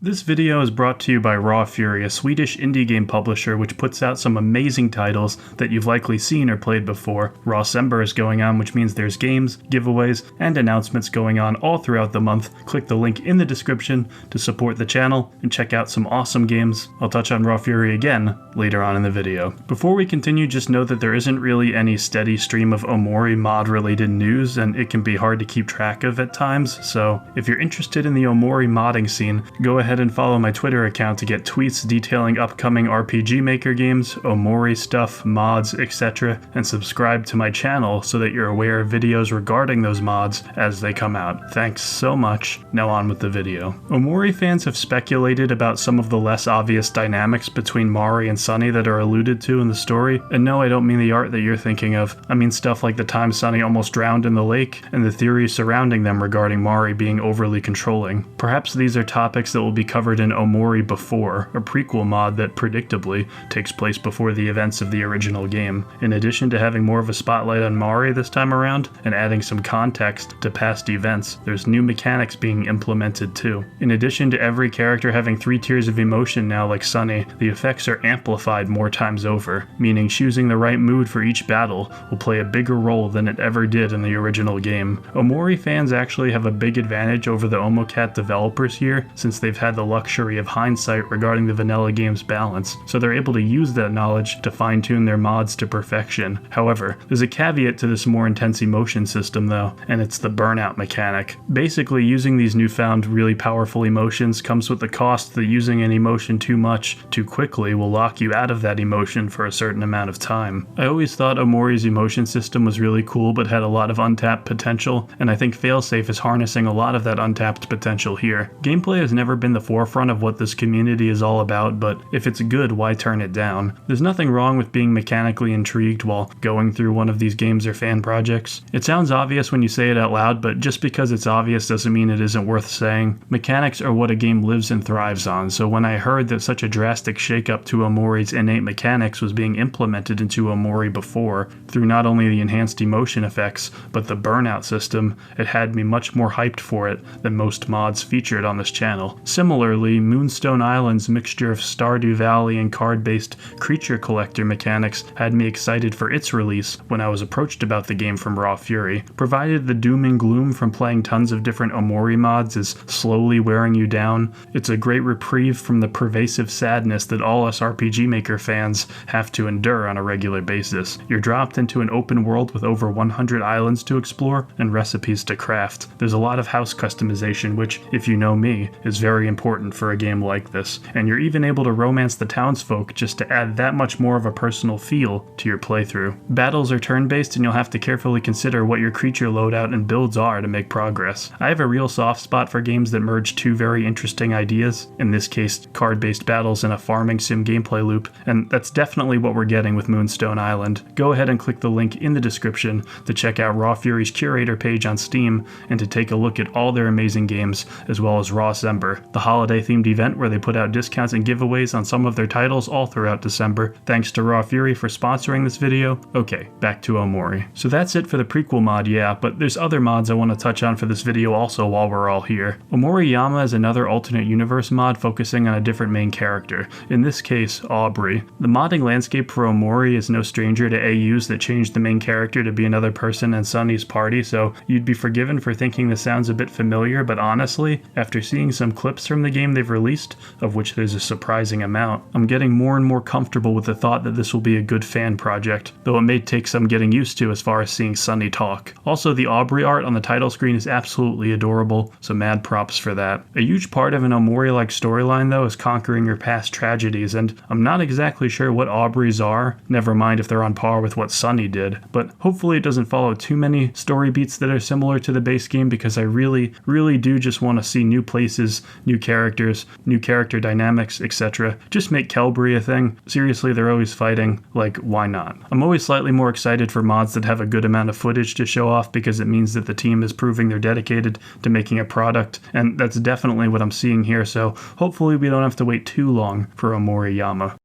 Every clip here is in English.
This video is brought to you by Reverie, a Swedish indie game publisher which puts out some amazing titles that you've likely seen or played before. Rawsember is going on, which means there's games, giveaways, and announcements going on all throughout the month. Click the link in the description to support the channel and check out some awesome games. I'll touch on Reverie again later on in the video. Before we continue, just know that there isn't really any steady stream of Omori mod related news, and it can be hard to keep track of at times, so if you're interested in the Omori modding scene, go ahead and follow my Twitter account to get tweets detailing upcoming RPG Maker games, Omori stuff, mods, etc., and subscribe to my channel so that you're aware of videos regarding those mods as they come out. Thanks so much. Now on with the video. Omori fans have speculated about some of the less obvious dynamics between Mari and Sunny that are alluded to in the story, and no, I don't mean the art that you're thinking of. I mean stuff like the time Sunny almost drowned in the lake, and the theories surrounding them regarding Mari being overly controlling. Perhaps these are topics that will be covered in OMORI Before, a prequel mod that predictably takes place before the events of the original game. In addition to having more of a spotlight on Mari this time around, and adding some context to past events, there's new mechanics being implemented too. In addition to every character having 3 tiers of emotion now like Sunny, the effects are amplified more times over, meaning choosing the right mood for each battle will play a bigger role than it ever did in the original game. Omori fans actually have a big advantage over the omocat developers here, since they've had the luxury of hindsight regarding the vanilla game's balance, so they're able to use that knowledge to fine-tune their mods to perfection. However, there's a caveat to this more intense emotion system though, and it's the burnout mechanic. Basically, using these newfound really powerful emotions comes with the cost that using an emotion too much, too quickly will lock you out of that emotion for a certain amount of time. I always thought Omori's emotion system was really cool but had a lot of untapped potential, and I think Failsafe is harnessing a lot of that untapped potential here. Gameplay has never been the forefront of what this community is all about, but if it's good, why turn it down? There's nothing wrong with being mechanically intrigued while going through one of these games or fan projects. It sounds obvious when you say it out loud, but just because it's obvious doesn't mean it isn't worth saying. Mechanics are what a game lives and thrives on, so when I heard that such a drastic shakeup to Omori's innate mechanics was being implemented into OMORI Before, through not only the enhanced emotion effects, but the burnout system, it had me much more hyped for it than most mods featured on this channel. Similarly, Moonstone Island's mixture of Stardew Valley and card-based creature collector mechanics had me excited for its release when I was approached about the game from Reverie. Provided the doom and gloom from playing tons of different Omori mods is slowly wearing you down, it's a great reprieve from the pervasive sadness that all us RPG Maker fans have to endure on a regular basis. You're dropped into an open world with over 100 islands to explore and recipes to craft. There's a lot of house customization, which, if you know me, is very important for a game like this, and you're even able to romance the townsfolk just to add that much more of a personal feel to your playthrough. Battles are turn-based, and you'll have to carefully consider what your creature loadout and builds are to make progress. I have a real soft spot for games that merge two very interesting ideas, in this case card-based battles and a farming sim gameplay loop, and that's definitely what we're getting with Moonstone Island. Go ahead and click the link in the description to check out Revurie's curator page on Steam and to take a look at all their amazing games, as well as Rawsember, the holiday-themed event where they put out discounts and giveaways on some of their titles all throughout December. Thanks to Reverie for sponsoring this video. Okay, back to Omori. So that's it for the prequel mod, yeah, but there's other mods I want to touch on for this video also while we're all here. OMORI Yama is another alternate universe mod focusing on a different main character, in this case, Aubrey. The modding landscape for Omori is no stranger to AUs that changed the main character to be another person in Sunny's party, so you'd be forgiven for thinking this sounds a bit familiar, but honestly, after seeing some clips from the game they've released, of which there's a surprising amount, I'm getting more and more comfortable with the thought that this will be a good fan project, though it may take some getting used to as far as seeing Sunny talk. Also, the Aubrey art on the title screen is absolutely adorable, so mad props for that. A huge part of an Omori-like storyline though is conquering your past tragedies, and I'm not exactly sure what Aubrey's are, never mind if they're on par with what Sunny did, but hopefully it doesn't follow too many story beats that are similar to the base game, because I really do just want to see new places, new characters, new character dynamics, etc. Just make Kelbury a thing. Seriously, they're always fighting, like, why not? I'm always slightly more excited for mods that have a good amount of footage to show off, because it means that the team is proving they're dedicated to making a product, and that's definitely what I'm seeing here, so hopefully we don't have to wait too long for OMORI Yama.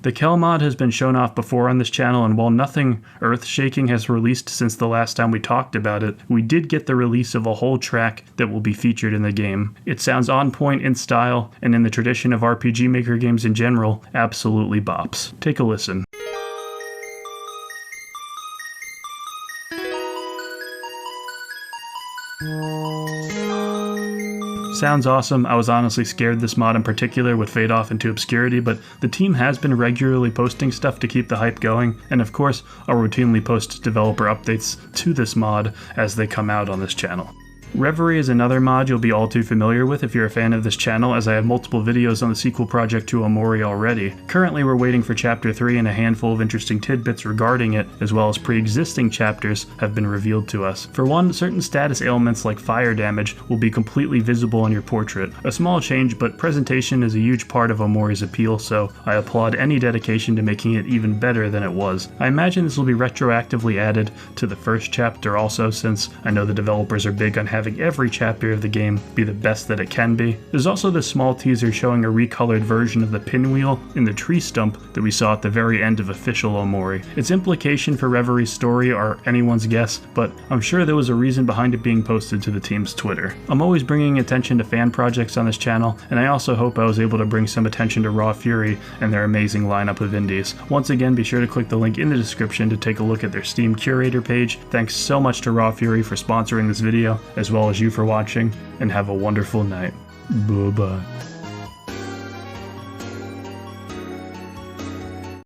The Kel mod has been shown off before on this channel, and while nothing earth-shaking has released since the last time we talked about it, we did get the release of a whole track that will be featured in the game. It sounds on point in style, and in the tradition of RPG Maker games in general, absolutely bops. Take a listen. Sounds awesome. I was honestly scared this mod in particular would fade off into obscurity, but the team has been regularly posting stuff to keep the hype going, and of course, I'll routinely post developer updates to this mod as they come out on this channel. Reverie is another mod you'll be all too familiar with if you're a fan of this channel, as I have multiple videos on the sequel project to OMORI already. Currently we're waiting for Chapter 3, and a handful of interesting tidbits regarding it, as well as pre-existing chapters, have been revealed to us. For one, certain status ailments like fire damage will be completely visible in your portrait. A small change, but presentation is a huge part of OMORI's appeal, so I applaud any dedication to making it even better than it was. I imagine this will be retroactively added to the first chapter also, since I know the developers are big on having every chapter of the game be the best that it can be. There's also this small teaser showing a recolored version of the pinwheel in the tree stump that we saw at the very end of official OMORI. Its implication for Reverie's story are anyone's guess, but I'm sure there was a reason behind it being posted to the team's Twitter. I'm always bringing attention to fan projects on this channel, and I also hope I was able to bring some attention to Raw Fury and their amazing lineup of indies. Once again, be sure to click the link in the description to take a look at their Steam curator page. Thanks so much to Raw Fury for sponsoring this video, as well as you for watching, and have a wonderful night. Bye-bye.